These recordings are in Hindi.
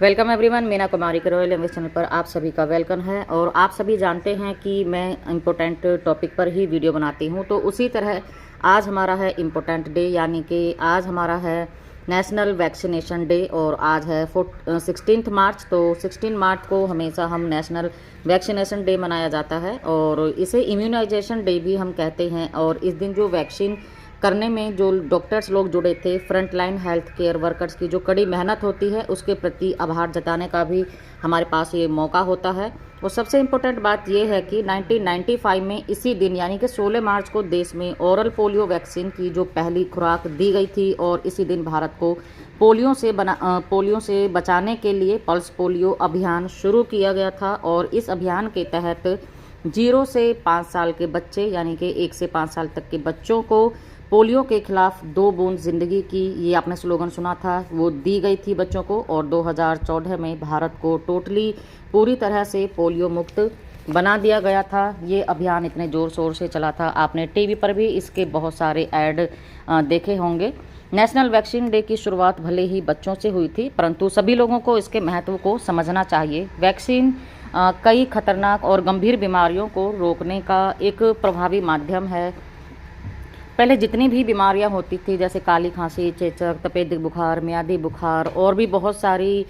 वेलकम एवरीवन, मीना कुमारी के रॉयल लैंग्वेज चैनल पर आप सभी का वेलकम है। और आप सभी जानते हैं कि मैं इम्पोर्टेंट टॉपिक पर ही वीडियो बनाती हूं, तो उसी तरह आज हमारा है इम्पोर्टेंट डे, यानी कि आज हमारा है नेशनल वैक्सीनेशन डे। और आज है 16 मार्च। तो 16 मार्च को हमेशा हम नेशनल वैक्सीनेशन डे मनाया जाता है और इसे इम्यूनाइजेशन डे भी हम कहते हैं। और इस दिन जो वैक्सीन करने में जो डॉक्टर्स लोग जुड़े थे, front line health care workers की जो कड़ी मेहनत होती है, उसके प्रति आभार जताने का भी हमारे पास ये मौका होता है। और सबसे इम्पोर्टेंट बात ये है कि 1995 में इसी दिन यानी कि 16 मार्च को देश में ओरल पोलियो वैक्सीन की जो पहली खुराक दी गई थी और इसी दिन भारत को पोलियो से बचाने के लिए पल्स पोलियो अभियान शुरू किया गया था। और इस अभियान के तहत 0 से 5 साल के बच्चे यानी कि 1 से 5 साल तक के बच्चों को पोलियो के खिलाफ 2 बूंद जिंदगी की, ये आपने स्लोगन सुना था, वो दी गई थी बच्चों को। और 2014 में भारत को पूरी तरह से पोलियो मुक्त बना दिया गया था। ये अभियान इतने ज़ोर शोर से चला था, आपने टीवी पर भी इसके बहुत सारे ऐड देखे होंगे। नेशनल वैक्सीन डे की शुरुआत भले ही बच्चों से हुई थी, परंतु सभी लोगों को इसके महत्व को समझना चाहिए। वैक्सीन कई खतरनाक और गंभीर बीमारियों को रोकने का एक प्रभावी माध्यम है। पहले जितनी भी बीमारियां होती थी, जैसे काली खांसी, चेचक, तपेदिक बुखार, मियादी बुखार और भी बहुत सारी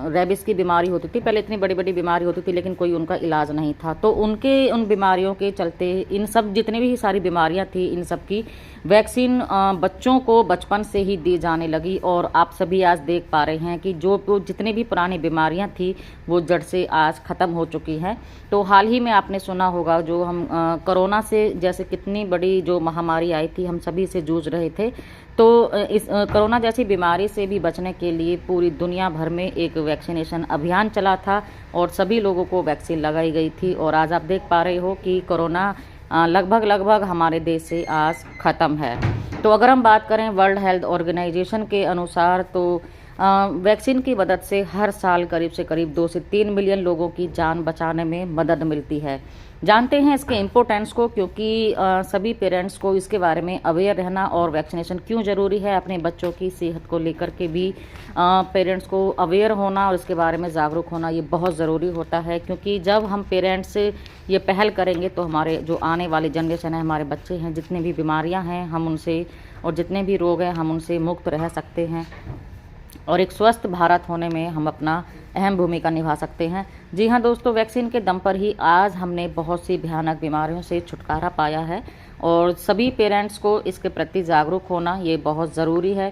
रेबिस की बीमारी होती थी, पहले इतनी बड़ी बड़ी बीमारी होती थी लेकिन कोई उनका इलाज नहीं था। तो उन बीमारियों के चलते इन सब जितनी भी सारी बीमारियां थी, इन सब की वैक्सीन बच्चों को बचपन से ही दी जाने लगी। और आप सभी आज देख पा रहे हैं कि जो जितनी भी पुरानी बीमारियां थी वो जड़ से आज ख़त्म हो चुकी हैं। तो हाल ही में आपने सुना होगा, जो हम कोरोना से जैसे कितनी बड़ी जो महामारी आई थी, हम सभी से जूझ रहे थे। तो इस कोरोना जैसी बीमारी से भी बचने के लिए पूरी दुनिया भर में एक वैक्सीनेशन अभियान चला था और सभी लोगों को वैक्सीन लगाई गई थी। और आज आप देख पा रहे हो कि कोरोना लगभग हमारे देश से आज ख़त्म है। तो अगर हम बात करें वर्ल्ड हेल्थ ऑर्गेनाइजेशन के अनुसार, तो वैक्सीन की मदद से हर साल करीब से करीब 2 से 3 मिलियन लोगों की जान बचाने में मदद मिलती है। जानते हैं इसके इम्पोर्टेंस को, क्योंकि सभी पेरेंट्स को इसके बारे में अवेयर रहना और वैक्सीनेशन क्यों ज़रूरी है, अपने बच्चों की सेहत को लेकर के भी पेरेंट्स को अवेयर होना और इसके बारे में जागरूक होना ये बहुत ज़रूरी होता है। क्योंकि जब हम पेरेंट्स ये पहल करेंगे तो हमारे जो आने वाली जनरेशन है, हमारे बच्चे हैं, जितनी भी बीमारियां हैं हम उनसे, और जितने भी रोग हैं हम उनसे मुक्त रह सकते हैं और एक स्वस्थ भारत होने में हम अपना अहम भूमिका निभा सकते हैं। जी हाँ दोस्तों, वैक्सीन के दम पर ही आज हमने बहुत सी भयानक बीमारियों से छुटकारा पाया है और सभी पेरेंट्स को इसके प्रति जागरूक होना ये बहुत ज़रूरी है।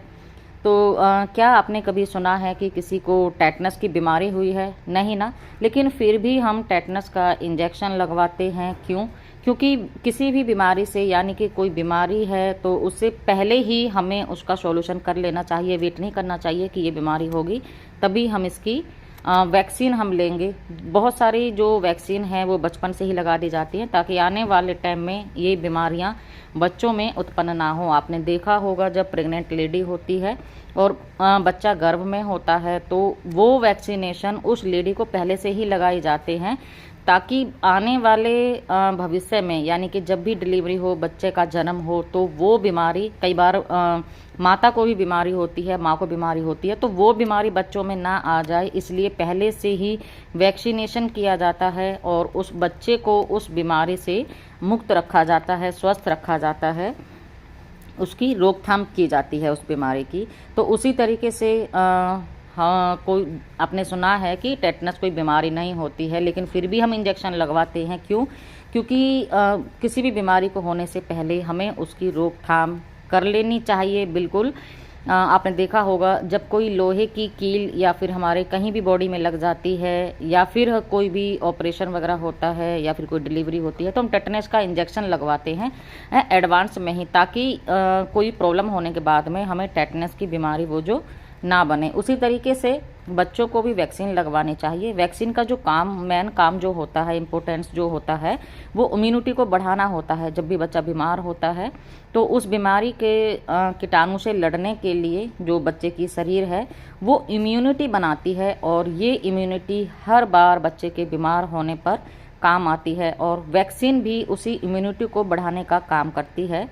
तो क्या आपने कभी सुना है कि किसी को टेटनस की बीमारी हुई है? नहीं ना, लेकिन फिर भी हम टेटनस का इंजेक्शन लगवाते हैं। क्यों? क्योंकि किसी भी बीमारी से, यानी कि कोई बीमारी है तो उससे पहले ही हमें उसका सॉल्यूशन कर लेना चाहिए। वेट नहीं करना चाहिए कि ये बीमारी होगी तभी हम इसकी वैक्सीन हम लेंगे। बहुत सारी जो वैक्सीन है वो बचपन से ही लगा दी जाती हैं ताकि आने वाले टाइम में ये बीमारियां बच्चों में उत्पन्न ना हो। आपने देखा होगा, जब प्रेग्नेंट लेडी होती है और बच्चा गर्भ में होता है तो वो वैक्सीनेशन उस लेडी को पहले से ही लगाई जाते हैं ताकि आने वाले भविष्य में, यानी कि जब भी डिलीवरी हो, बच्चे का जन्म हो, तो वो बीमारी, कई बार माता को भी बीमारी होती है, माँ को बीमारी होती है, तो वो बीमारी बच्चों में ना आ जाए, इसलिए पहले से ही वैक्सीनेशन किया जाता है और उस बच्चे को उस बीमारी से मुक्त रखा जाता है, स्वस्थ रखा जाता है, उसकी रोकथाम की जाती है उस बीमारी की। तो उसी तरीके से हाँ, कोई आपने सुना है कि टेटनस कोई बीमारी नहीं होती है, लेकिन फिर भी हम इंजेक्शन लगवाते हैं। क्यों? क्योंकि किसी भी बीमारी को होने से पहले हमें उसकी रोकथाम कर लेनी चाहिए। बिल्कुल, आपने देखा होगा, जब कोई लोहे की कील या फिर हमारे कहीं भी बॉडी में लग जाती है या फिर कोई भी ऑपरेशन वगैरह होता है या फिर कोई डिलीवरी होती है तो हम टेटनस का इंजेक्शन लगवाते हैं एडवांस में ही, ताकि कोई प्रॉब्लम होने के बाद में हमें टेटनस की बीमारी वो जो ना बने। उसी तरीके से बच्चों को भी वैक्सीन लगवानी चाहिए। वैक्सीन का जो मेन काम जो होता है, इम्पोर्टेंस जो होता है, वो इम्यूनिटी को बढ़ाना होता है। जब भी बच्चा बीमार होता है तो उस बीमारी के कीटाणु से लड़ने के लिए जो बच्चे की शरीर है वो इम्यूनिटी बनाती है और ये इम्यूनिटी हर बार बच्चे के बीमार होने पर काम आती है और वैक्सीन भी उसी इम्यूनिटी को बढ़ाने का काम करती है।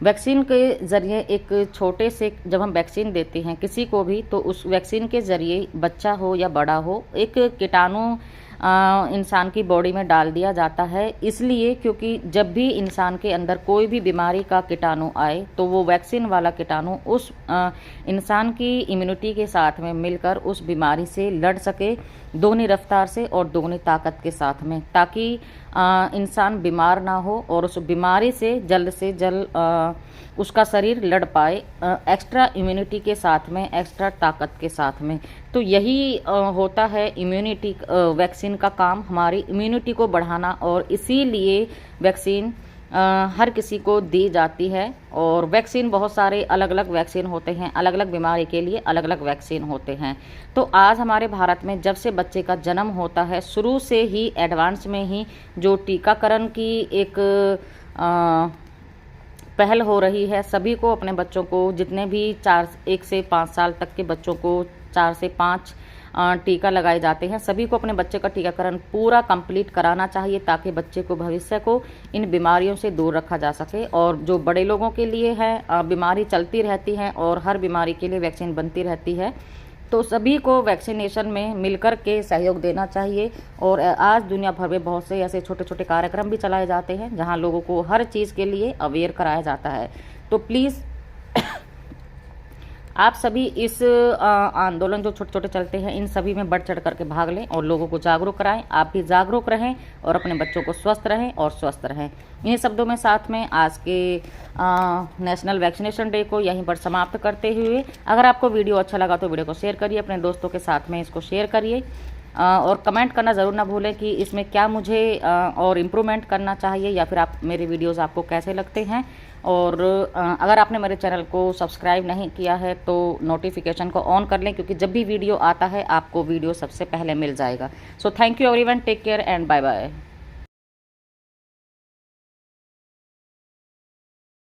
वैक्सीन के ज़रिए एक छोटे से, जब हम वैक्सीन देते हैं किसी को भी, तो उस वैक्सीन के ज़रिए बच्चा हो या बड़ा हो, एक कीटाणु इंसान की बॉडी में डाल दिया जाता है। इसलिए क्योंकि जब भी इंसान के अंदर कोई भी बीमारी का कीटाणु आए तो वो वैक्सीन वाला कीटाणु उस इंसान की इम्यूनिटी के साथ में मिलकर उस बीमारी से लड़ सके, दोगुनी रफ्तार से और दोगुनी ताकत के साथ में, ताकि इंसान बीमार ना हो और उस बीमारी से जल्द उसका शरीर लड़ पाए एक्स्ट्रा इम्यूनिटी के साथ में, एक्स्ट्रा ताकत के साथ में। तो यही होता है इम्यूनिटी, वैक्सीन का काम हमारी इम्यूनिटी को बढ़ाना, और इसीलिए वैक्सीन हर किसी को दी जाती है। और वैक्सीन बहुत सारे अलग अलग वैक्सीन होते हैं, अलग अलग बीमारी के लिए अलग अलग वैक्सीन होते हैं। तो आज हमारे भारत में जब से बच्चे का जन्म होता है, शुरू से ही एडवांस में ही जो टीकाकरण की एक पहल हो रही है, सभी को अपने बच्चों को, जितने भी 1 से 5 साल तक के बच्चों को 4 से 5 टीका लगाए जाते हैं, सभी को अपने बच्चे का टीकाकरण पूरा कंप्लीट कराना चाहिए, ताकि बच्चे को भविष्य को इन बीमारियों से दूर रखा जा सके। और जो बड़े लोगों के लिए है, बीमारी चलती रहती है और हर बीमारी के लिए वैक्सीन बनती रहती है, तो सभी को वैक्सीनेशन में मिलकर के सहयोग देना चाहिए। और आज दुनिया भर में बहुत से ऐसे छोटे छोटे कार्यक्रम भी चलाए जाते हैं जहां लोगों को हर चीज़ के लिए अवेयर कराया जाता है। तो प्लीज़ आप सभी इस आंदोलन जो छोटे छोटे चलते हैं, इन सभी में बढ़ चढ़ करके भाग लें और लोगों को जागरूक कराएं। आप भी जागरूक रहें और अपने बच्चों को स्वस्थ रहें और स्वस्थ रहें। इन्हीं शब्दों में साथ में आज के नेशनल वैक्सीनेशन डे को यहीं पर समाप्त करते हुए, अगर आपको वीडियो अच्छा लगा तो वीडियो को शेयर करिए, अपने दोस्तों के साथ में इसको शेयर करिए, और कमेंट करना ज़रूर ना भूलें कि इसमें क्या मुझे और इम्प्रूवमेंट करना चाहिए, या फिर आप मेरे वीडियोज़ आपको कैसे लगते हैं। और अगर आपने मेरे चैनल को सब्सक्राइब नहीं किया है तो नोटिफिकेशन को ऑन कर लें, क्योंकि जब भी वीडियो आता है आपको वीडियो सबसे पहले मिल जाएगा। So thank you everyone, take care and bye bye.